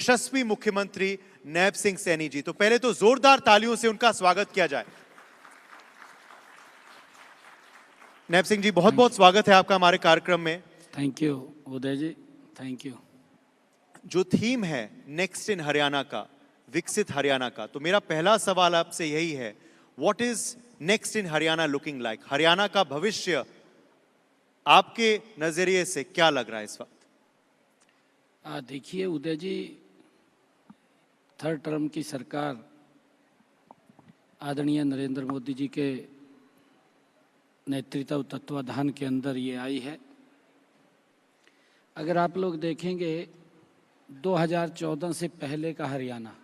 यशस्वी मुख्यमंत्री नैब सिंह सैनी जी। तो पहले तो जोरदार तालियों से उनका स्वागत किया जाए। नैब सिंह जी, बहुत बहुत स्वागत है आपका हमारे कार्यक्रम में। Thank you Uday ji, thank you. जो थीम है नेक्स्ट इन हरियाणा का, विकसित हरियाणा का, तो मेरा पहला सवाल आपसे यही है, what is next in Haryana looking like? Haryana का भविष्य आपके नजरिए से क्या लग रहा है इस वक्त? देखिए उदय जी, थर्ड टर्म की सरकार आदरणीय नरेंद्र मोदी जी के नेतृत्व तत्वाधान के अंदर ये आई है। अगर आप लोग देखेंगे 2014 से पहले का हरियाणा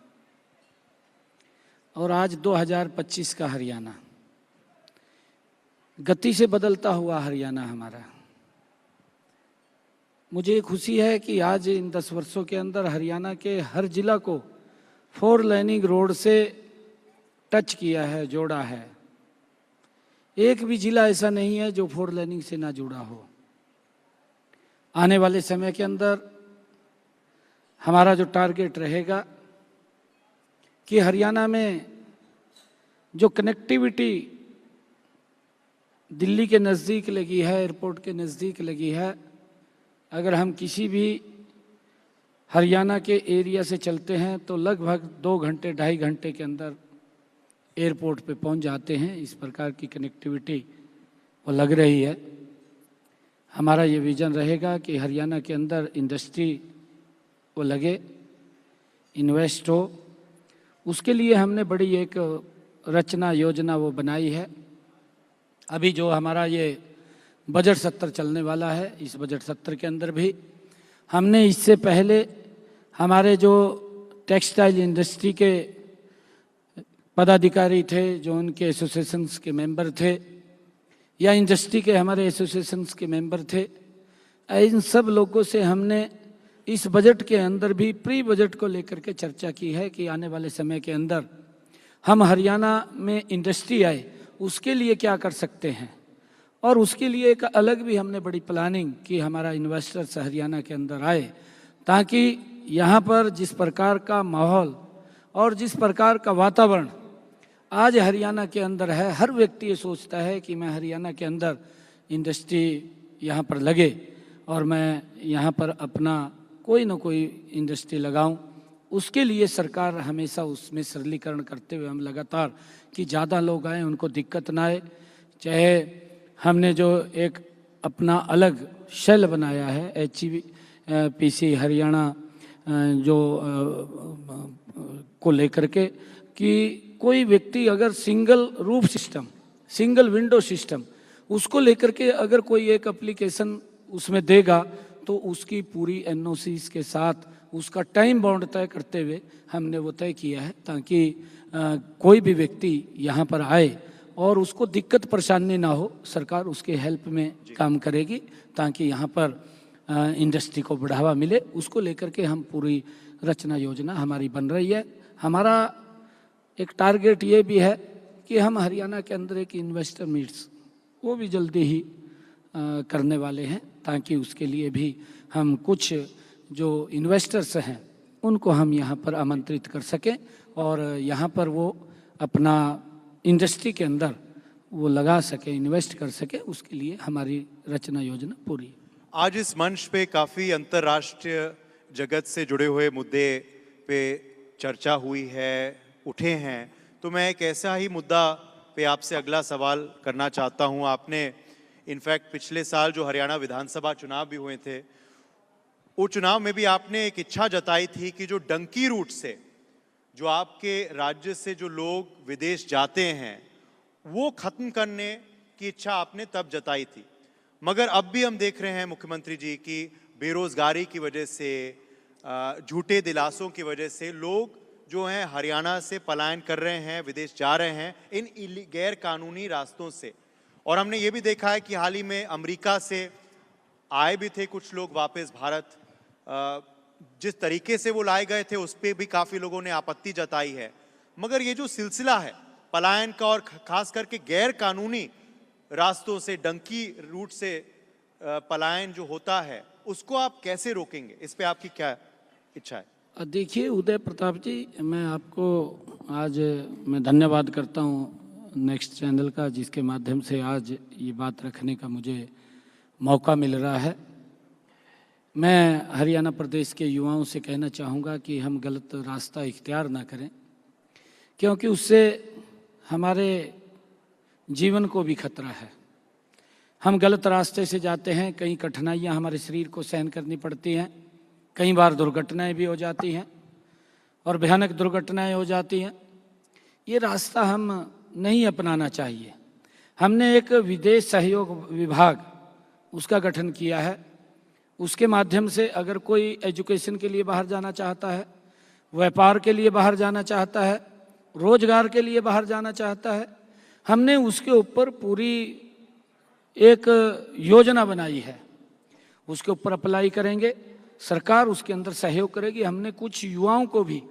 और आज 2025 का हरियाणा, गति से बदलता हुआ हरियाणा हमारा। मुझे खुशी है कि आज इन 10 वर्षों के अंदर हरियाणा के हर जिला को 4 लेनिंग रोड से टच किया है, जोड़ा है। एक भी जिला ऐसा नहीं है जो 4 लेनिंग से ना जुड़ा हो। आने वाले समय के अंदर हमारा जो टारगेट रहेगा कि हरियाणा में जो कनेक्टिविटी दिल्ली के नज़दीक लगी है, एयरपोर्ट के नज़दीक लगी है, अगर हम किसी भी हरियाणा के एरिया से चलते हैं तो लगभग 2 घंटे 2.5 घंटे के अंदर एयरपोर्ट पे पहुंच जाते हैं। इस प्रकार की कनेक्टिविटी वो लग रही है। हमारा ये विज़न रहेगा कि हरियाणा के अंदर इंडस्ट्री वो लगे, इन्वेस्ट हो। उसके लिए हमने बड़ी एक रचना योजना वो बनाई है। अभी जो हमारा ये बजट सत्र चलने वाला है, इस बजट सत्र के अंदर भी हमने इससे पहले हमारे जो टेक्सटाइल इंडस्ट्री के पदाधिकारी थे, जो उनके एसोसिएशंस के मेंबर थे या इंडस्ट्री के हमारे एसोसिएशंस के मेंबर थे, इन सब लोगों से हमने इस बजट के अंदर भी प्री बजट को लेकर के चर्चा की है कि आने वाले समय के अंदर हम हरियाणा में इंडस्ट्री आए उसके लिए क्या कर सकते हैं। और उसके लिए एक अलग भी हमने बड़ी प्लानिंग की, हमारा इन्वेस्टर्स हरियाणा के अंदर आए, ताकि यहाँ पर जिस प्रकार का माहौल और जिस प्रकार का वातावरण आज हरियाणा के अंदर है, हर व्यक्ति ये सोचता है कि मैं हरियाणा के अंदर इंडस्ट्री यहाँ पर लगे और मैं यहाँ पर अपना कोई ना कोई इंडस्ट्री लगाऊं। उसके लिए सरकार हमेशा उसमें सरलीकरण करते हुए हम लगातार कि ज़्यादा लोग आए, उनको दिक्कत ना आए। चाहे हमने जो एक अपना अलग शेल बनाया है HPC हरियाणा जो को लेकर के, कि कोई व्यक्ति अगर single roof system, single window system उसको लेकर के अगर कोई एक एप्लीकेशन उसमें देगा तो उसकी पूरी NOCs के साथ उसका टाइम बाउंड तय करते हुए हमने वो तय किया है, ताकि कोई भी व्यक्ति यहाँ पर आए और उसको दिक्कत परेशानी ना हो। सरकार उसके हेल्प में काम करेगी ताकि यहाँ पर इंडस्ट्री को बढ़ावा मिले। उसको लेकर के हम पूरी रचना योजना हमारी बन रही है। हमारा एक टारगेट ये भी है कि हम हरियाणा के अंदर एक इन्वेस्टर मीट्स वो भी जल्दी ही करने वाले हैं, ताकि उसके लिए भी हम कुछ जो इन्वेस्टर्स हैं उनको हम यहाँ पर आमंत्रित कर सकें और यहाँ पर वो अपना इंडस्ट्री के अंदर वो लगा सके, इन्वेस्ट कर सके। उसके लिए हमारी रचना योजना पूरी। आज इस मंच पे काफ़ी अंतर्राष्ट्रीय जगत से जुड़े हुए मुद्दे पे चर्चा हुई है, उठे हैं, तो मैं एक ऐसा ही मुद्दा पे आपसे अगला सवाल करना चाहता हूँ। आपने इनफैक्ट पिछले साल जो हरियाणा विधानसभा चुनाव भी हुए थे, वो चुनाव में भी आपने एक इच्छा जताई थी कि जो डंकी रूट से, जो आपके राज्य से जो लोग विदेश जाते हैं, वो खत्म करने की इच्छा आपने तब जताई थी। मगर अब भी हम देख रहे हैं मुख्यमंत्री जी की बेरोजगारी की वजह से, झूठे दिलासों की वजह से लोग जो हैं हरियाणा से पलायन कर रहे हैं, विदेश जा रहे हैं इन गैर कानूनी रास्तों से। और हमने ये भी देखा है कि हाल ही में अमेरिका से आए भी थे कुछ लोग वापस भारत। जिस तरीके से वो लाए गए थे उस पर भी काफ़ी लोगों ने आपत्ति जताई है। मगर ये जो सिलसिला है पलायन का और खास करके गैर कानूनी रास्तों से, डंकी रूट से पलायन जो होता है, उसको आप कैसे रोकेंगे? इस पे आपकी क्या इच्छा है? देखिए उदय प्रताप जी, मैं आपको आज मैं धन्यवाद करता हूँ नेक्स्ट चैनल का, जिसके माध्यम से आज ये बात रखने का मुझे मौका मिल रहा है। मैं हरियाणा प्रदेश के युवाओं से कहना चाहूँगा कि हम गलत रास्ता इख्तियार ना करें, क्योंकि उससे हमारे जीवन को भी खतरा है। हम गलत रास्ते से जाते हैं, कई कठिनाइयाँ हमारे शरीर को सहन करनी पड़ती हैं, कई बार दुर्घटनाएं भी हो जाती हैं और भयानक दुर्घटनाएं हो जाती हैं। ये रास्ता हम नहीं अपनाना चाहिए। हमने एक विदेश सहयोग विभाग उसका गठन किया है। उसके माध्यम से अगर कोई एजुकेशन के लिए बाहर जाना चाहता है, व्यापार के लिए बाहर जाना चाहता है, रोजगार के लिए बाहर जाना चाहता है, हमने उसके ऊपर पूरी एक योजना बनाई है। उसके ऊपर अप्लाई करेंगे, सरकार उसके अंदर सहयोग करेगी। हमने कुछ युवाओं को भी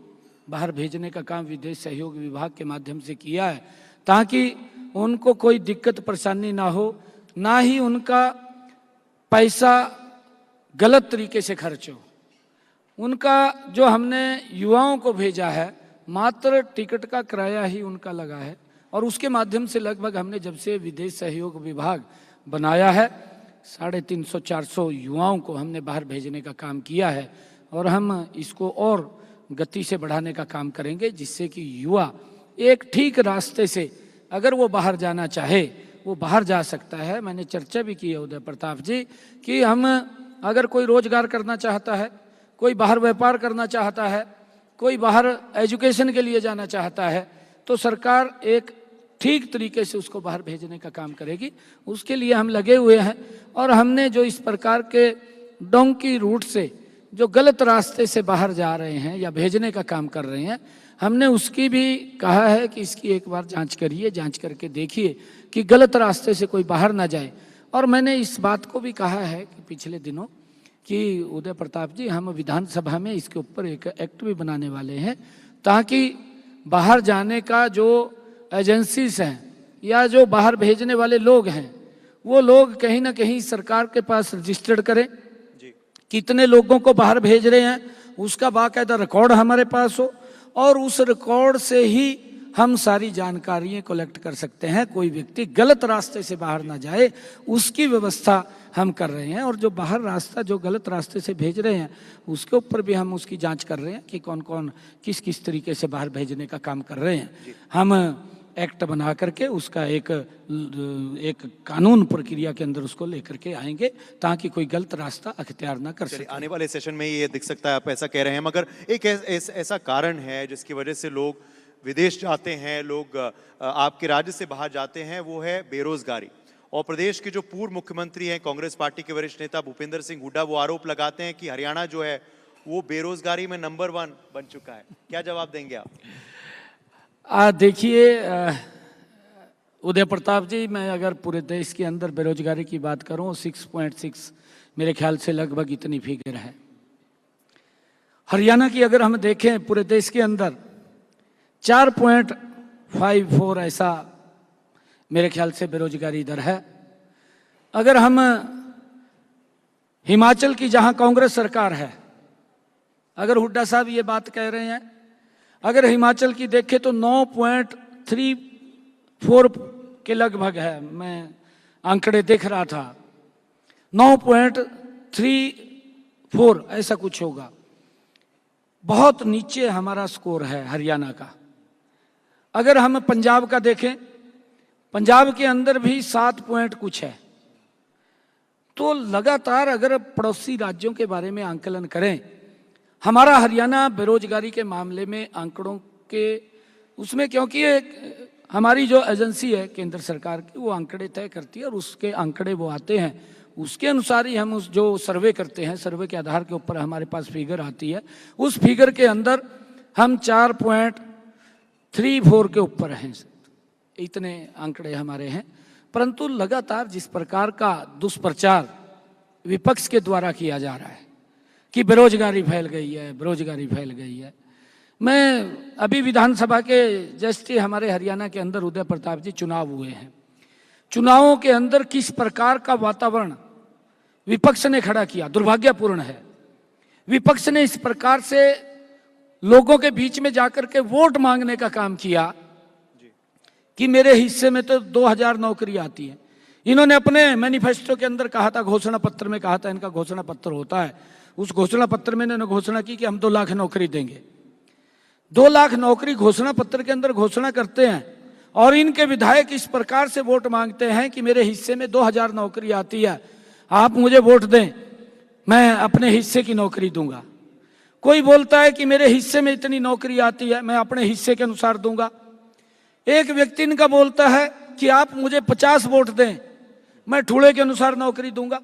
बाहर भेजने का काम विदेश सहयोग विभाग के माध्यम से किया है, ताकि उनको कोई दिक्कत परेशानी ना हो, ना ही उनका पैसा गलत तरीके से खर्च हो। उनका जो हमने युवाओं को भेजा है, मात्र टिकट का किराया ही उनका लगा है, और उसके माध्यम से लगभग हमने जब से विदेश सहयोग विभाग बनाया है 350-400 युवाओं को हमने बाहर भेजने का काम किया है। और हम इसको और गति से बढ़ाने का काम करेंगे, जिससे कि युवा एक ठीक रास्ते से अगर वो बाहर जाना चाहे वो बाहर जा सकता है। मैंने चर्चा भी की है उदय प्रताप जी कि हम अगर कोई रोजगार करना चाहता है, कोई बाहर व्यापार करना चाहता है, कोई बाहर एजुकेशन के लिए जाना चाहता है, तो सरकार एक ठीक तरीके से उसको बाहर भेजने का काम करेगी। उसके लिए हम लगे हुए हैं। और हमने जो इस प्रकार के डोंकी रूट से जो गलत रास्ते से बाहर जा रहे हैं या भेजने का काम कर रहे हैं, हमने उसकी भी कहा है कि इसकी एक बार जांच करिए, जांच करके देखिए कि गलत रास्ते से कोई बाहर ना जाए। और मैंने इस बात को भी कहा है कि पिछले दिनों कि उदय प्रताप जी, हम विधानसभा में इसके ऊपर एक एक्ट भी बनाने वाले हैं, ताकि बाहर जाने का जो एजेंसीज हैं या जो बाहर भेजने वाले लोग हैं, वो लोग कहीं ना कहीं सरकार के पास रजिस्टर्ड करें कितने लोगों को बाहर भेज रहे हैं, उसका बाकायदा रिकॉर्ड हमारे पास हो, और उस रिकॉर्ड से ही हम सारी जानकारियां कलेक्ट कर सकते हैं। कोई व्यक्ति गलत रास्ते से बाहर ना जाए, उसकी व्यवस्था हम कर रहे हैं। और जो बाहर रास्ता जो गलत रास्ते से भेज रहे हैं, उसके ऊपर भी हम उसकी जांच कर रहे हैं कि कौन कौन किस किस तरीके से बाहर भेजने का काम कर रहे हैं। हम एक्ट बना करके उसका एक कानून प्रक्रिया के अंदर उसको लेकर के आएंगे, ताकि कोई गलत रास्ता अख्तियार ना कर सके। आने वाले सेशन में ये दिख सकता है, आप ऐसा कह रहे हैं, मगर एक ऐसा कारण है जिसकी वजह से लोग विदेश जाते हैं, लोग आपके राज्य से बाहर जाते हैं, वो है बेरोजगारी। और प्रदेश के जो पूर्व मुख्यमंत्री हैं, कांग्रेस पार्टी के वरिष्ठ नेता भूपेंद्र सिंह हुड्डा, वो आरोप लगाते हैं कि हरियाणा जो है वो बेरोजगारी में नंबर 1 बन चुका है। क्या जवाब देंगे आप? देखिए उदय प्रताप जी, मैं अगर पूरे देश के अंदर बेरोजगारी की बात करूं, 6.6 मेरे ख्याल से लगभग इतनी फिगर है। हरियाणा की अगर हम देखें पूरे देश के अंदर 4.54 ऐसा मेरे ख्याल से बेरोजगारी दर है। अगर हम हिमाचल की जहां कांग्रेस सरकार है, अगर हुड्डा साहब ये बात कह रहे हैं, अगर हिमाचल की देखें तो 9.34 के लगभग है। मैं आंकड़े देख रहा था, 9.34 ऐसा कुछ होगा। बहुत नीचे हमारा स्कोर है हरियाणा का। अगर हम पंजाब का देखें, पंजाब के अंदर भी 7 पॉइंट कुछ है। तो लगातार अगर पड़ोसी राज्यों के बारे में आंकलन करें, हमारा हरियाणा बेरोजगारी के मामले में आंकड़ों के उसमें, क्योंकि हमारी जो एजेंसी है केंद्र सरकार की, वो आंकड़े तय करती है और उसके आंकड़े वो आते हैं, उसके अनुसार ही हम उस जो सर्वे करते हैं, सर्वे के आधार के ऊपर हमारे पास फिगर आती है। उस फिगर के अंदर हम 4.34 के ऊपर हैं, इतने आंकड़े हमारे हैं। परंतु लगातार जिस प्रकार का दुष्प्रचार विपक्ष के द्वारा किया जा रहा है कि बेरोजगारी फैल गई है, बेरोजगारी फैल गई है। मैं अभी विधानसभा के जस्ट हमारे हरियाणा के अंदर उदय प्रताप जी चुनाव हुए हैं, चुनावों के अंदर किस प्रकार का वातावरण विपक्ष ने खड़ा किया, दुर्भाग्यपूर्ण है। विपक्ष ने इस प्रकार से लोगों के बीच में जाकर के वोट मांगने का काम किया कि मेरे हिस्से में तो 2000 नौकरी आती है। इन्होंने अपने मैनिफेस्टो के अंदर कहा था, घोषणा पत्र में कहा था, इनका घोषणा पत्र होता है, उस घोषणा पत्र में इन्होंने घोषणा की कि हम 2 लाख नौकरी देंगे। 2 लाख नौकरी घोषणा पत्र के अंदर घोषणा करते हैं और इनके विधायक इस प्रकार से वोट मांगते हैं कि मेरे हिस्से में 2000 नौकरी आती है, आप मुझे वोट दें, मैं अपने हिस्से की नौकरी दूंगा। कोई बोलता है कि मेरे हिस्से में इतनी नौकरी आती है, मैं अपने हिस्से के अनुसार दूंगा। एक व्यक्ति इनका बोलता है कि आप मुझे 50 वोट दें, मैं ठूड़े के अनुसार नौकरी दूंगा।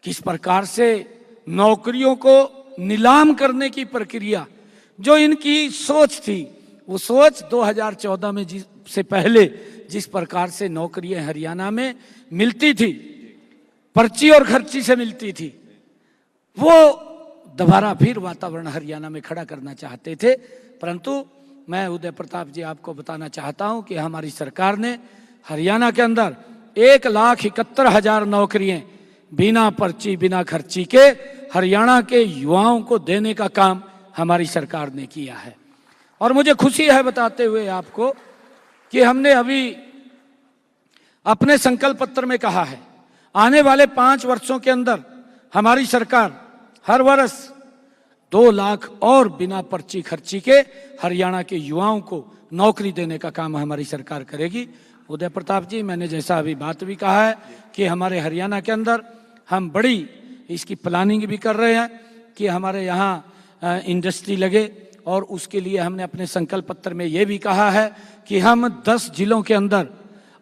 किस प्रकार से नौकरियों को नीलाम करने की प्रक्रिया, जो इनकी सोच थी, वो सोच 2014 में से पहले जिस प्रकार से नौकरियां हरियाणा में मिलती थी, पर्ची और खर्ची से मिलती थी, वो दोबारा फिर वातावरण हरियाणा में खड़ा करना चाहते थे। परंतु मैं उदय प्रताप जी आपको बताना चाहता हूं कि हमारी सरकार ने हरियाणा के अंदर 1,71,000 नौकरियां बिना पर्ची बिना खर्ची के हरियाणा के युवाओं को देने का काम हमारी सरकार ने किया है। और मुझे खुशी है बताते हुए आपको कि हमने अभी अपने संकल्प पत्र में कहा है, आने वाले 5 वर्षों के अंदर हमारी सरकार हर वर्ष 2 लाख और बिना पर्ची खर्ची के हरियाणा के युवाओं को नौकरी देने का काम हमारी सरकार करेगी। उदय प्रताप जी, मैंने जैसा अभी बात भी कहा है कि हमारे हरियाणा के अंदर हम बड़ी इसकी प्लानिंग भी कर रहे हैं कि हमारे यहाँ इंडस्ट्री लगे, और उसके लिए हमने अपने संकल्प पत्र में ये भी कहा है कि हम 10 जिलों के अंदर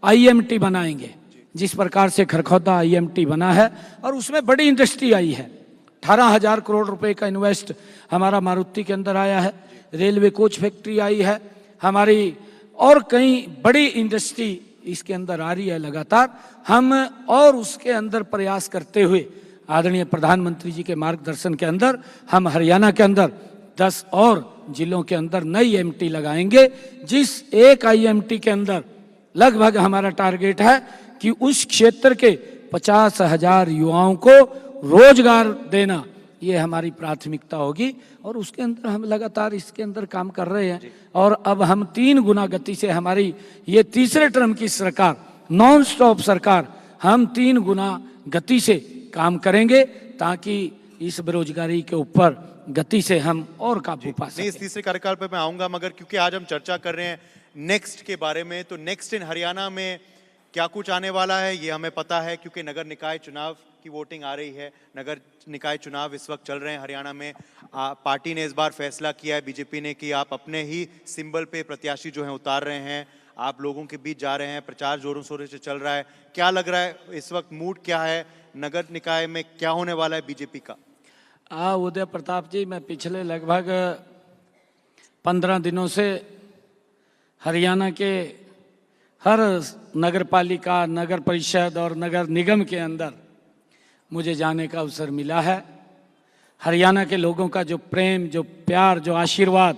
IMT बनाएंगे। जिस प्रकार से खरखौदा IMT बना है और उसमें बड़ी इंडस्ट्री आई है, 18,000 करोड़ रुपए का इन्वेस्ट हमारा मारुति के अंदर आया है, रेलवे कोच फैक्ट्री आई है हमारी, और कई बड़ी इंडस्ट्री इसके अंदर आ रही है लगातार। हम और उसके अंदर प्रयास करते हुए आदरणीय प्रधानमंत्री जी के मार्गदर्शन के अंदर हम हरियाणा के अंदर 10 और जिलों के अंदर नई IMT लगाएंगे, जिस एक IMT के अंदर लगभग हमारा टारगेट है कि उस क्षेत्र के 50,000 युवाओं को रोजगार देना, ये हमारी प्राथमिकता होगी। और उसके अंदर हम लगातार इसके अंदर काम कर रहे हैं, और अब हम 3 गुना गति से, हमारी ये तीसरे टर्म की सरकार, नॉन स्टॉप सरकार, हम 3 गुना गति से काम करेंगे ताकि इस बेरोजगारी के ऊपर गति से हम और काबू पा सकें। इस तीसरे कार्यकाल पे मैं आऊंगा, मगर क्योंकि आज हम चर्चा कर रहे हैं नेक्स्ट के बारे में, तो नेक्स्ट इन हरियाणा में क्या कुछ आने वाला है ये हमें पता है, क्योंकि नगर निकाय चुनाव की वोटिंग आ रही है। नगर निकाय चुनाव इस वक्त चल रहे हैं हरियाणा में। पार्टी ने इस बार फैसला किया है, बीजेपी ने, कि आप अपने ही सिंबल पे प्रत्याशी जो हैं उतार रहे हैं, आप लोगों के बीच जा रहे हैं, प्रचार जोरों शोरों से चल रहा है। क्या लग रहा है इस वक्त, मूड क्या है नगर निकाय में, क्या होने वाला है बीजेपी का? उदय प्रताप जी, मैं पिछले लगभग 15 दिनों से हरियाणा के हर नगर पालिका, नगर परिषद और नगर निगम के अंदर मुझे जाने का अवसर मिला है। हरियाणा के लोगों का जो प्रेम, जो प्यार, जो आशीर्वाद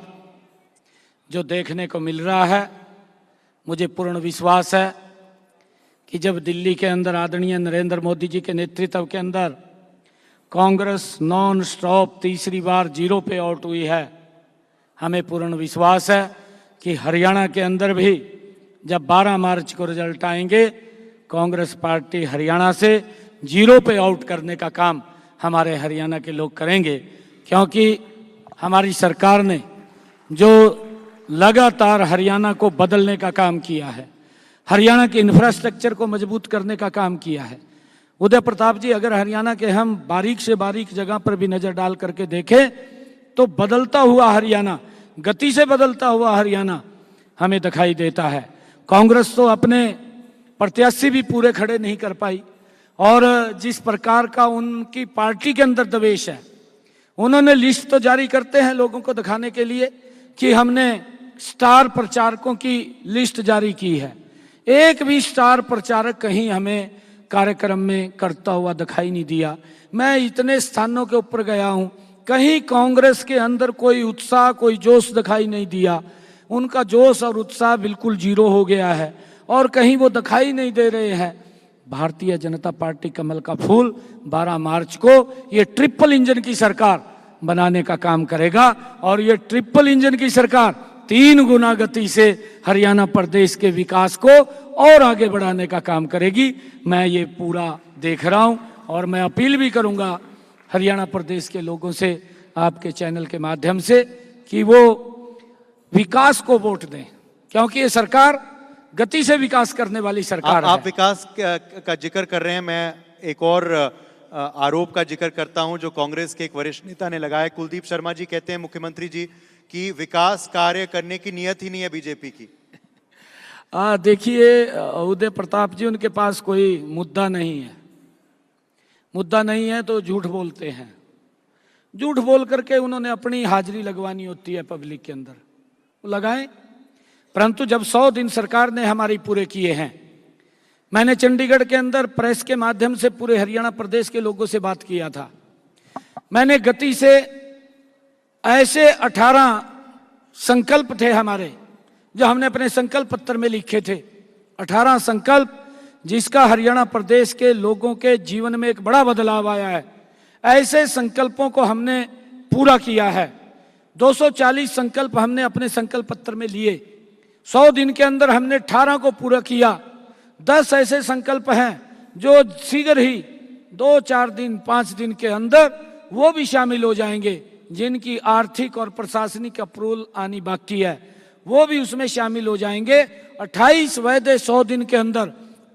जो देखने को मिल रहा है, मुझे पूर्ण विश्वास है कि जब दिल्ली के अंदर आदरणीय नरेंद्र मोदी जी के नेतृत्व के अंदर कांग्रेस नॉन स्टॉप तीसरी बार 0 पे आउट हुई है, हमें पूर्ण विश्वास है कि हरियाणा के अंदर भी जब 12 मार्च को रिजल्ट आएंगे, कांग्रेस पार्टी हरियाणा से 0 पे आउट करने का काम हमारे हरियाणा के लोग करेंगे। क्योंकि हमारी सरकार ने जो लगातार हरियाणा को बदलने का काम किया है, हरियाणा के इंफ्रास्ट्रक्चर को मजबूत करने का काम किया है। उदय प्रताप जी, अगर हरियाणा के हम बारीक से बारीक जगह पर भी नजर डाल करके देखें तो बदलता हुआ हरियाणा, गति से बदलता हुआ हरियाणा हमें दिखाई देता है। कांग्रेस तो अपने प्रत्याशी भी पूरे खड़े नहीं कर पाई, और जिस प्रकार का उनकी पार्टी के अंदर दवेश है, उन्होंने लिस्ट तो जारी करते हैं लोगों को दिखाने के लिए कि हमने स्टार प्रचारकों की लिस्ट जारी की है, एक भी स्टार प्रचारक कहीं हमें कार्यक्रम में करता हुआ दिखाई नहीं दिया। मैं इतने स्थानों के ऊपर गया हूं, कहीं कांग्रेस के अंदर कोई उत्साह, कोई जोश दिखाई नहीं दिया। उनका जोश और उत्साह बिल्कुल 0 हो गया है, और कहीं वो दिखाई नहीं दे रहे हैं। भारतीय जनता पार्टी कमल का फूल 12 मार्च को ये ट्रिपल इंजन की सरकार बनाने का काम करेगा। और ये ट्रिपल इंजन की सरकार 3 गुना गति से हरियाणा प्रदेश के विकास को और आगे बढ़ाने का काम करेगी। मैं ये पूरा देख रहा हूं और मैं अपील भी करूंगा हरियाणा प्रदेश के लोगों से आपके चैनल के माध्यम से कि वो विकास को वोट दें, क्योंकि ये सरकार गति से विकास करने वाली सरकार है। आप विकास का जिक्र कर रहे हैं, मैं एक और आरोप का जिक्र करता हूं जो कांग्रेस के एक वरिष्ठ नेता ने लगाया। कुलदीप शर्मा जी कहते हैं मुख्यमंत्री जी कि विकास कार्य करने की नीयत ही नहीं है बीजेपी की। देखिए उदय प्रताप जी, उनके पास कोई मुद्दा नहीं है। मुद्दा नहीं है तो झूठ बोलते हैं। झूठ बोल करके उन्होंने अपनी हाजिरी लगवानी होती है पब्लिक के अंदर, वो लगाएं। परंतु जब 100 दिन सरकार ने हमारी पूरे किए हैं, मैंने चंडीगढ़ के अंदर प्रेस के माध्यम से पूरे हरियाणा प्रदेश के लोगों से बात किया था। मैंने गति से ऐसे 18 संकल्प थे हमारे जो हमने अपने संकल्प पत्र में लिखे थे। 18 संकल्प जिसका हरियाणा प्रदेश के लोगों के जीवन में एक बड़ा बदलाव आया है। ऐसे संकल्पों को हमने पूरा किया है। 240 संकल्प हमने अपने संकल्प पत्र में लिए। 100 दिन के अंदर हमने 18 को पूरा किया। 10 ऐसे संकल्प हैं जो शीघ्र ही 2-4 दिन 5 दिन के अंदर वो भी शामिल हो जाएंगे, जिनकी आर्थिक और प्रशासनिक अप्रूवल आनी बाकी है, वो भी उसमें शामिल हो जाएंगे। 28 वायदे 100 दिन के अंदर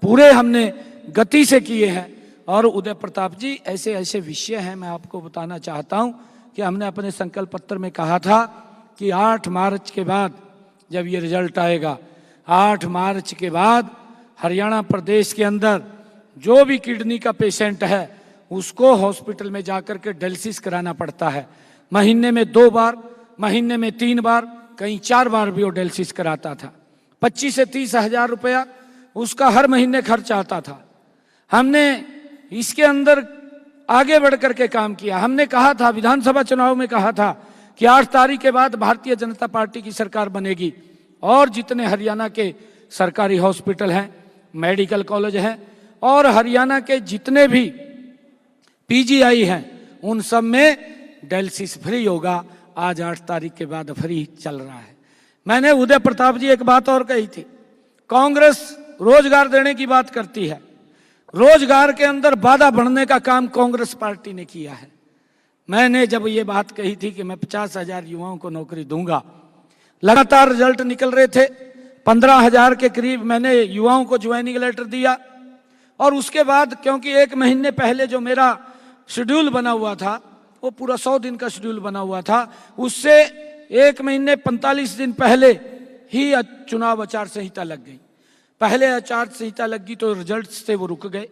पूरे हमने गति से किए हैं। और उदय प्रताप जी, ऐसे ऐसे विषय हैं, मैं आपको बताना चाहता हूं कि हमने अपने संकल्प पत्र में कहा था कि 8 मार्च के बाद जब ये रिजल्ट आएगा, 8 मार्च के बाद हरियाणा प्रदेश के अंदर जो भी किडनी का पेशेंट है उसको हॉस्पिटल में जाकर के डायलिसिस कराना पड़ता है। महीने में 2 बार, महीने में 3 बार, कहीं 4 बार भी वो डायलिसिस कराता था। 25 से 30 हजार रुपया उसका हर महीने खर्च आता था। हमने इसके अंदर आगे बढ़ करके काम किया। हमने कहा था, विधानसभा चुनाव में कहा था कि 8 तारीख के बाद भारतीय जनता पार्टी की सरकार बनेगी और जितने हरियाणा के सरकारी हॉस्पिटल हैं, मेडिकल कॉलेज हैं और हरियाणा के जितने भी पीजीआई हैं, उन सब में डायलिसिस फ्री होगा। आज 8 तारीख के बाद फ्री चल रहा है। मैंने उदय प्रताप जी एक बात और कही थी, कांग्रेस रोजगार देने की बात करती है। रोजगार के अंदर बाधा बढ़ने का काम कांग्रेस पार्टी ने किया है। मैंने जब ये बात कही थी कि मैं 50,000 युवाओं को नौकरी दूंगा, लगातार रिजल्ट निकल रहे थे। 15,000 के करीब मैंने युवाओं को ज्वाइनिंग लेटर दिया। और उसके बाद क्योंकि 1 महीने पहले जो मेरा शेड्यूल बना हुआ था, वो पूरा 100 दिन का शेड्यूल बना हुआ था, उससे 1 महीने 45 दिन पहले ही चुनाव आचार संहिता लग गई। पहले आचार संहिता लग गई तो रिजल्ट से वो रुक गए।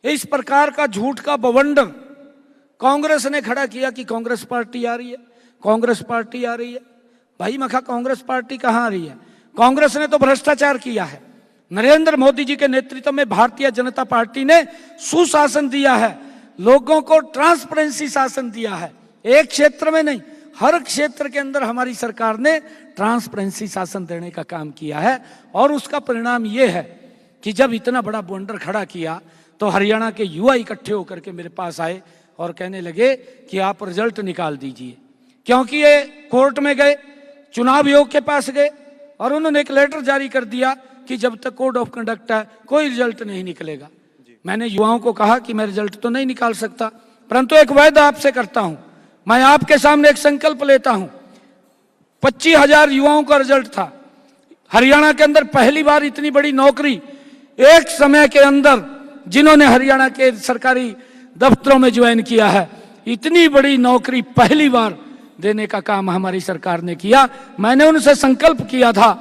इस प्रकार का झूठ का बवंडर कांग्रेस ने खड़ा किया कि कांग्रेस पार्टी आ रही है, कांग्रेस पार्टी आ रही है। भाई मखा, कांग्रेस पार्टी कहाँ आ रही है? कांग्रेस ने तो भ्रष्टाचार किया है। नरेंद्र मोदी जी के नेतृत्व में भारतीय जनता पार्टी ने सुशासन दिया है, लोगों को ट्रांसपेरेंसी शासन दिया है। एक क्षेत्र में नहीं, हर क्षेत्र के अंदर हमारी सरकार ने ट्रांसपेरेंसी शासन देने का काम किया है। और उसका परिणाम ये है कि जब इतना बड़ा बवंडर खड़ा किया तो हरियाणा के युवा इकट्ठे होकर के मेरे पास आए और कहने लगे कि आप रिजल्ट निकाल दीजिए। क्योंकि ये कोर्ट में गए, चुनाव आयोग के पास गए और उन्होंने एक लेटर जारी कर दिया कि जब तक कोड ऑफ कंडक्ट है कोई रिजल्ट नहीं निकलेगा। मैंने युवाओं को कहा कि मैं रिजल्ट तो नहीं निकाल सकता, परंतु एक वायदा आपसे करता हूं, मैं आपके सामने एक संकल्प लेता हूं। 25,000 युवाओं का रिजल्ट था। हरियाणा के अंदर पहली बार इतनी बड़ी नौकरी एक समय के अंदर जिन्होंने हरियाणा के सरकारी दफ्तरों में ज्वाइन किया है, इतनी बड़ी नौकरी पहली बार देने का काम हमारी सरकार ने किया। मैंने उनसे संकल्प किया था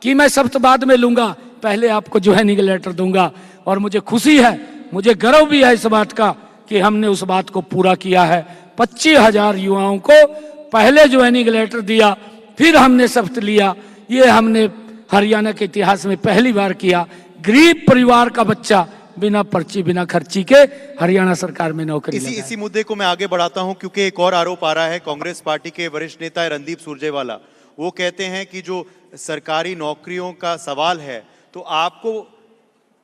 कि मैं शब्द बाद में लूंगा, पहले आपको ज्वाइनिंग लेटर दूंगा। और मुझे खुशी है, मुझे गर्व भी है इस बात का कि हमने उस बात को पूरा किया है। 25,000 युवाओं को पहले ज्वाइनिंग लेटर दिया, फिर हमने शपथ लिया। ये हमने हरियाणा के इतिहास में पहली बार किया। गरीब परिवार का बच्चा बिना पर्ची बिना खर्ची के हरियाणा सरकार में नौकरी। इसी मुद्दे को मैं आगे बढ़ाता हूं क्योंकि एक और आरोप आ रहा है। कांग्रेस पार्टी के वरिष्ठ नेता रणदीप सुरजेवाला, वो कहते हैं कि जो सरकारी नौकरियों का सवाल है तो आपको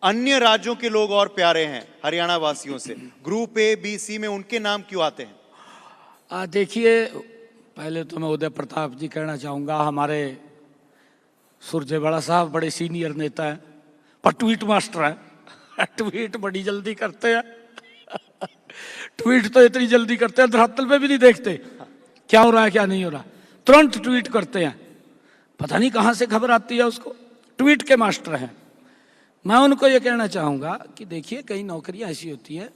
अन्य राज्यों के लोग और प्यारे हैं हरियाणा वासियों से। ग्रुप ए बी सी में उनके नाम क्यों आते हैं? देखिए, पहले तो मैं उदय प्रताप जी कहना चाहूँगा, हमारे सुरजेवाला साहब बड़े सीनियर नेता हैं, पर ट्वीट मास्टर हैं। ट्वीट बड़ी जल्दी करते हैं। ट्वीट तो इतनी जल्दी करते हैं, धरातल पे भी नहीं देखते क्या हो रहा है क्या नहीं हो रहा, तुरंत ट्वीट करते हैं। पता नहीं कहाँ से खबर आती है उसको, ट्वीट के मास्टर हैं। मैं उनको ये कहना चाहूँगा कि देखिए, कई नौकरियाँ ऐसी होती हैं,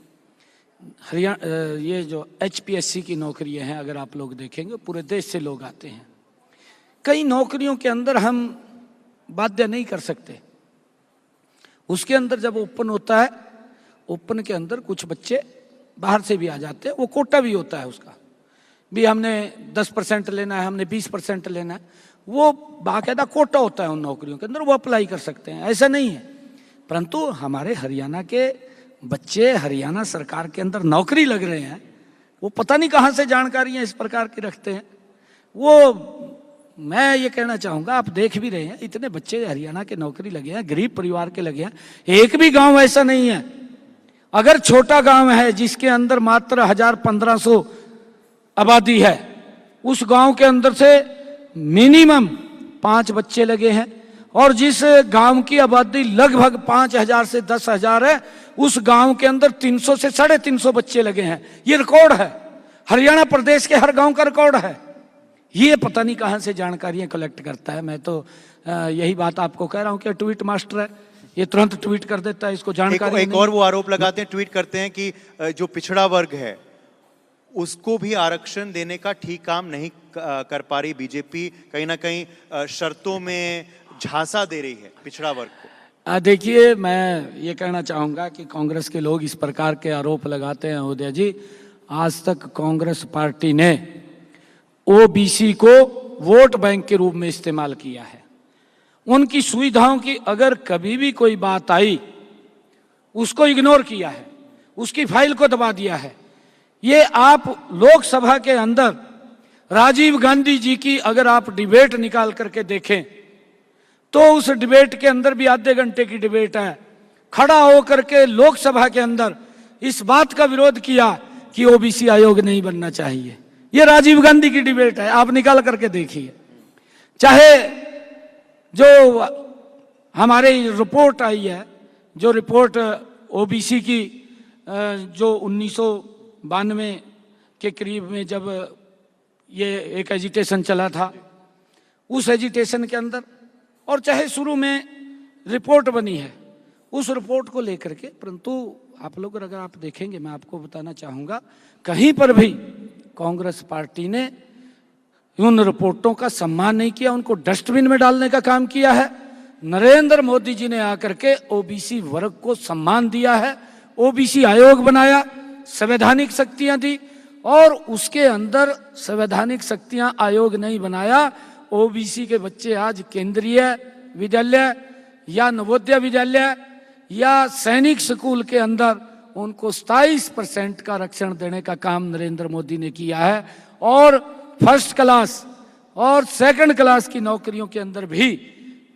हरियाणा ये जो HPSC की नौकरियाँ हैं, अगर आप लोग देखेंगे पूरे देश से लोग आते हैं। कई नौकरियों के अंदर हम बाध्य नहीं कर सकते। उसके अंदर जब ओपन होता है, ओपन के अंदर कुछ बच्चे बाहर से भी आ जाते हैं, वो कोटा भी होता है उसका भी, हमने 10% लेना है, हमने 20% लेना है, वो बाकायदा कोटा होता है उन नौकरियों के अंदर, वो अप्लाई कर सकते हैं, ऐसा नहीं है। परंतु हमारे हरियाणा के बच्चे हरियाणा सरकार के अंदर नौकरी लग रहे हैं, वो पता नहीं कहाँ से जानकारियाँ इस प्रकार की रखते हैं। वो मैं ये कहना चाहूँगा, आप देख भी रहे हैं, इतने बच्चे हरियाणा के नौकरी लगे हैं, गरीब परिवार के लगे हैं। एक भी गांव ऐसा नहीं है, अगर छोटा गांव है जिसके अंदर मात्र 1000-1500 आबादी है, उस गांव के अंदर से मिनिमम 5 बच्चे लगे हैं, और जिस गांव की आबादी लगभग 5000 से 10,000 है, उस गांव के अंदर 300 से 350 बच्चे लगे हैं। ये रिकॉर्ड है, हरियाणा प्रदेश के हर गांव का रिकॉर्ड है। ये पता नहीं कहाँ से जानकारियां कलेक्ट करता है। मैं तो यही बात आपको कह रहा हूँ कि ट्वीट मास्टर है, ये तुरंत ट्वीट कर देता है, इसको जानकारी एक और वो आरोप लगाते हैं, ट्वीट करते हैं कि जो पिछड़ा वर्ग है उसको भी आरक्षण देने का ठीक काम नहीं कर पा रही बीजेपी, कहीं ना कहीं शर्तों में झांसा दे रही है पिछड़ा वर्ग को। देखिए, मैं ये कहना चाहूँगा कि कांग्रेस के लोग इस प्रकार के आरोप लगाते हैं उदय जी, आज तक कांग्रेस पार्टी ने OBC को वोट बैंक के रूप में इस्तेमाल किया है। उनकी सुविधाओं की अगर कभी भी कोई बात आई, उसको इग्नोर किया है, उसकी फाइल को दबा दिया है। ये आप लोकसभा के अंदर राजीव गांधी जी की अगर आप डिबेट निकाल करके देखें, तो उस डिबेट के अंदर भी आधे घंटे की डिबेट है, खड़ा होकर के लोकसभा के अंदर इस बात का विरोध किया कि OBC आयोग नहीं बनना चाहिए। ये राजीव गांधी की डिबेट है, आप निकाल करके देखिए। चाहे जो हमारे रिपोर्ट आई है, जो रिपोर्ट OBC की जो 1992 के करीब में जब ये एक एजिटेशन चला था, उस एजिटेशन के अंदर, और चाहे शुरू में रिपोर्ट बनी है, उस रिपोर्ट को लेकर के, परंतु आप लोग अगर आप देखेंगे, मैं आपको बताना चाहूँगा, कहीं पर भी कांग्रेस पार्टी ने उन रिपोर्टों का सम्मान नहीं किया, उनको डस्टबिन में डालने का काम किया है। नरेंद्र मोदी जी ने आकर के OBC वर्ग को सम्मान दिया है, OBC आयोग बनाया, संवैधानिक शक्तियां दी, और उसके अंदर संवैधानिक शक्तियां आयोग नहीं बनाया, OBC के बच्चे आज केंद्रीय विद्यालय या नवोदय विद्यालय या सैनिक स्कूल के अंदर उनको 27% का आरक्षण देने का काम नरेंद्र मोदी ने किया है, और फर्स्ट क्लास और सेकंड क्लास की नौकरियों के अंदर भी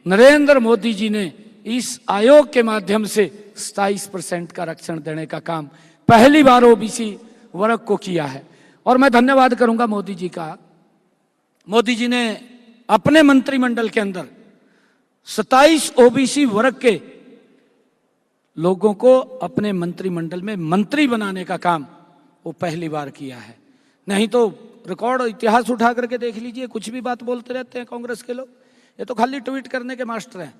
नरेंद्र मोदी जी ने इस आयोग के माध्यम से 27% का आरक्षण देने का काम पहली बार OBC वर्ग को किया है। और मैं धन्यवाद करूंगा मोदी जी का। मोदी जी ने अपने मंत्रिमंडल के अंदर 27 OBC वर्ग के लोगों को अपने मंत्रिमंडल में मंत्री बनाने का काम वो पहली बार किया है। नहीं तो रिकॉर्ड इतिहास उठा करके देख लीजिए, कुछ भी बात बोलते रहते हैं कांग्रेस के लोग, ये तो खाली ट्वीट करने के मास्टर हैं।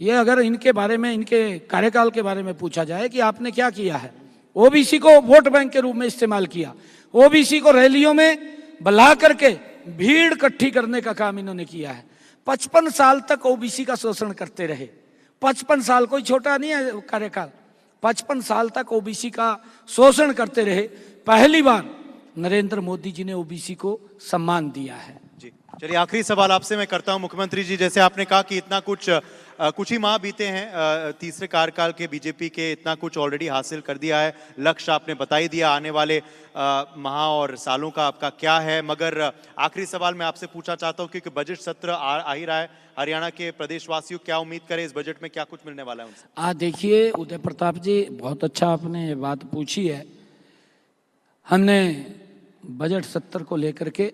ये अगर इनके बारे में, इनके कार्यकाल के बारे में पूछा जाए कि आपने क्या किया है, OBC को वोट बैंक के रूप में इस्तेमाल किया, OBC को रैलियों में बुला करके भीड़ इकट्ठी करने का काम इन्होंने किया है। 55 साल तक OBC का शोषण करते रहे। 55 साल कोई छोटा नहीं है कार्यकाल, 55 साल तक OBC का शोषण करते रहे। पहली बार नरेंद्र मोदी जी ने OBC को सम्मान दिया है। जी चलिए, आखिरी सवाल आपसे मैं करता हूं मुख्यमंत्री जी, जैसे आपने कहा कि इतना कुछ ही माह बीते हैं तीसरे कार्यकाल के बीजेपी के, इतना कुछ ऑलरेडी हासिल कर दिया है, लक्ष्य आपने बता ही दिया, आने वाले माह और सालों का आपका क्या है। मगर आखिरी सवाल मैं आपसे पूछना चाहता हूं, क्योंकि बजट सत्र आ ही रहा है, हरियाणा के प्रदेशवासियों क्या उम्मीद करें इस बजट में, क्या कुछ मिलने वाला है उनसे? देखिए उदय प्रताप जी, बहुत अच्छा आपने बात पूछी है। हमने बजट 70 को लेकर के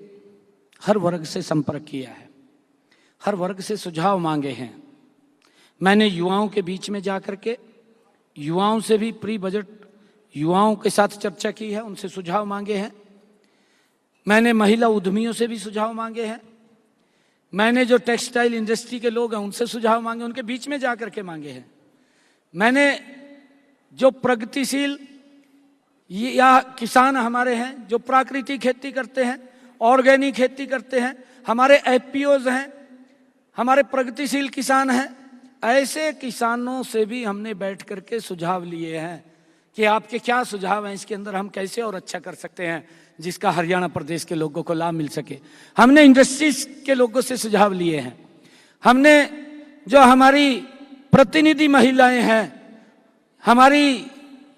हर वर्ग से संपर्क किया है, हर वर्ग से सुझाव मांगे हैं। मैंने युवाओं के बीच में जाकर के युवाओं से भी प्री बजट युवाओं के साथ चर्चा की है, उनसे सुझाव मांगे हैं। मैंने महिला उद्यमियों से भी सुझाव मांगे हैं। मैंने जो टेक्सटाइल इंडस्ट्री के लोग हैं उनसे सुझाव मांगे, उनके बीच में जाकर के मांगे हैं। मैंने जो प्रगतिशील या किसान हमारे हैं जो प्राकृतिक खेती करते हैं, ऑर्गेनिक खेती करते हैं, हमारे एफपीओज हैं, हमारे प्रगतिशील किसान हैं, ऐसे किसानों से भी हमने बैठ करके सुझाव लिए हैं कि आपके क्या सुझाव हैं, इसके अंदर हम कैसे और अच्छा कर सकते हैं जिसका हरियाणा प्रदेश के लोगों को लाभ मिल सके। हमने इंडस्ट्रीज के लोगों से सुझाव लिए हैं। हमने जो हमारी प्रतिनिधि महिलाएं हैं, हमारी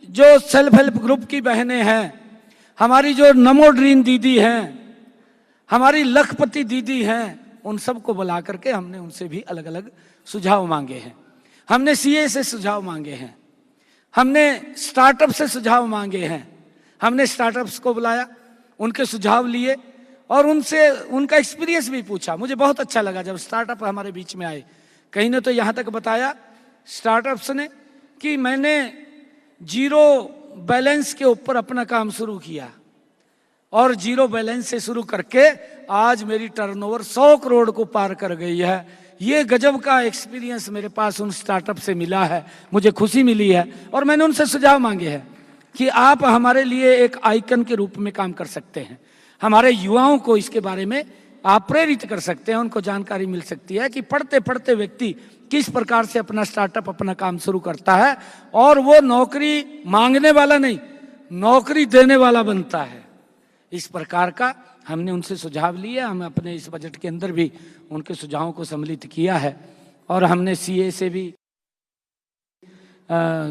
जो सेल्फ हेल्प ग्रुप की बहनें हैं, हमारी जो नमो ड्रीम दीदी हैं, हमारी लखपति दीदी हैं, उन सबको बुला करके हमने उनसे भी अलग अलग सुझाव मांगे हैं। हमने सीए से सुझाव मांगे हैं, हमने स्टार्टअप से सुझाव मांगे हैं। हमने स्टार्टअप्स को बुलाया, उनके सुझाव लिए और उनसे उनका एक्सपीरियंस भी पूछा। मुझे बहुत अच्छा लगा जब स्टार्टअप हमारे बीच में आए। कहीं ने तो यहाँ तक बताया स्टार्टअप्स ने कि मैंने जीरो बैलेंस के ऊपर अपना काम शुरू किया और जीरो बैलेंस से शुरू करके आज मेरी टर्नओवर 100 करोड़ को पार कर गई है। ये गजब का एक्सपीरियंस मेरे पास उन स्टार्टअप से मिला है, मुझे खुशी मिली है। और मैंने उनसे सुझाव मांगे हैं कि आप हमारे लिए एक आइकन के रूप में काम कर सकते हैं, हमारे युवाओं को इसके बारे में आप प्रेरित कर सकते हैं, उनको जानकारी मिल सकती है कि पढ़ते पढ़ते व्यक्ति किस प्रकार से अपना स्टार्टअप अपना काम शुरू करता है और वो नौकरी मांगने वाला नहीं, नौकरी देने वाला बनता है। इस प्रकार का हमने उनसे सुझाव लिए। हम अपने इस बजट के अंदर भी उनके सुझावों को सम्मिलित किया है और हमने सीए से भी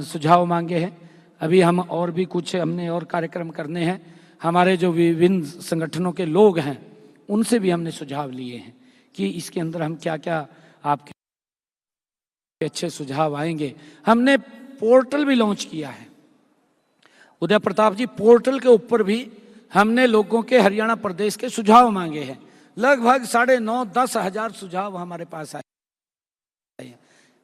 सुझाव मांगे हैं। अभी हम और भी कुछ हमने और कार्यक्रम करने हैं। हमारे जो विभिन्न संगठनों के लोग हैं उनसे भी हमने सुझाव लिए हैं कि इसके अंदर हम क्या क्या आपके अच्छे सुझाव आएंगे। हमने पोर्टल भी लॉन्च किया है उदय प्रताप जी, पोर्टल के ऊपर भी हमने लोगों के हरियाणा प्रदेश के सुझाव मांगे हैं। लगभग 9.5-10 हज़ार सुझाव हमारे पास आए हैं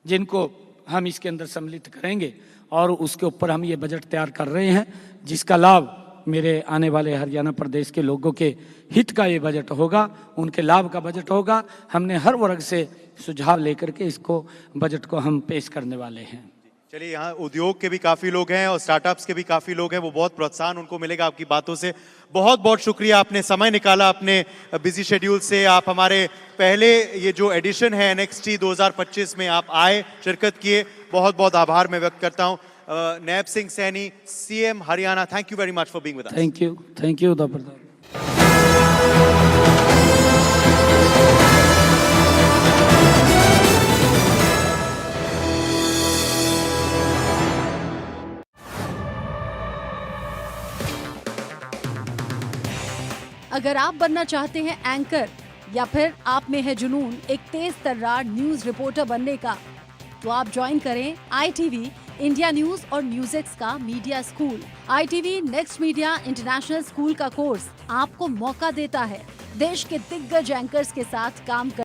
जिनको हम इसके अंदर सम्मिलित करेंगे और उसके ऊपर हम ये बजट तैयार कर रहे हैं जिसका लाभ मेरे आने वाले हरियाणा प्रदेश के लोगों के हित का ये बजट होगा, उनके लाभ का बजट होगा। हमने हर वर्ग से सुझाव लेकर के इसको बजट को हम पेश करने वाले हैं। चलिए, यहाँ उद्योग के भी काफ़ी लोग हैं और स्टार्टअप्स के भी काफ़ी लोग हैं, वो बहुत प्रोत्साहन उनको मिलेगा आपकी बातों से। बहुत बहुत शुक्रिया, आपने समय निकाला अपने बिजी शेड्यूल से। आप हमारे पहले ये जो एडिशन है NXT 2025 में आप आए, शिरकत किए, बहुत बहुत आभार मैं व्यक्त करता हूँ। Naib Singh Saini, CM Haryana, thank you very much for being with us. Thank you Uday Pratap. अगर आप बनना चाहते हैं एंकर या फिर आप में है जुनून एक तेज तर्रार न्यूज रिपोर्टर बनने का, तो आप ज्वाइन करें ITV इंडिया न्यूज और न्यूज़ का media school. ITV next media international school का कोर्स आपको मौका देता है देश के दिग्गज एंकर्स के साथ काम कर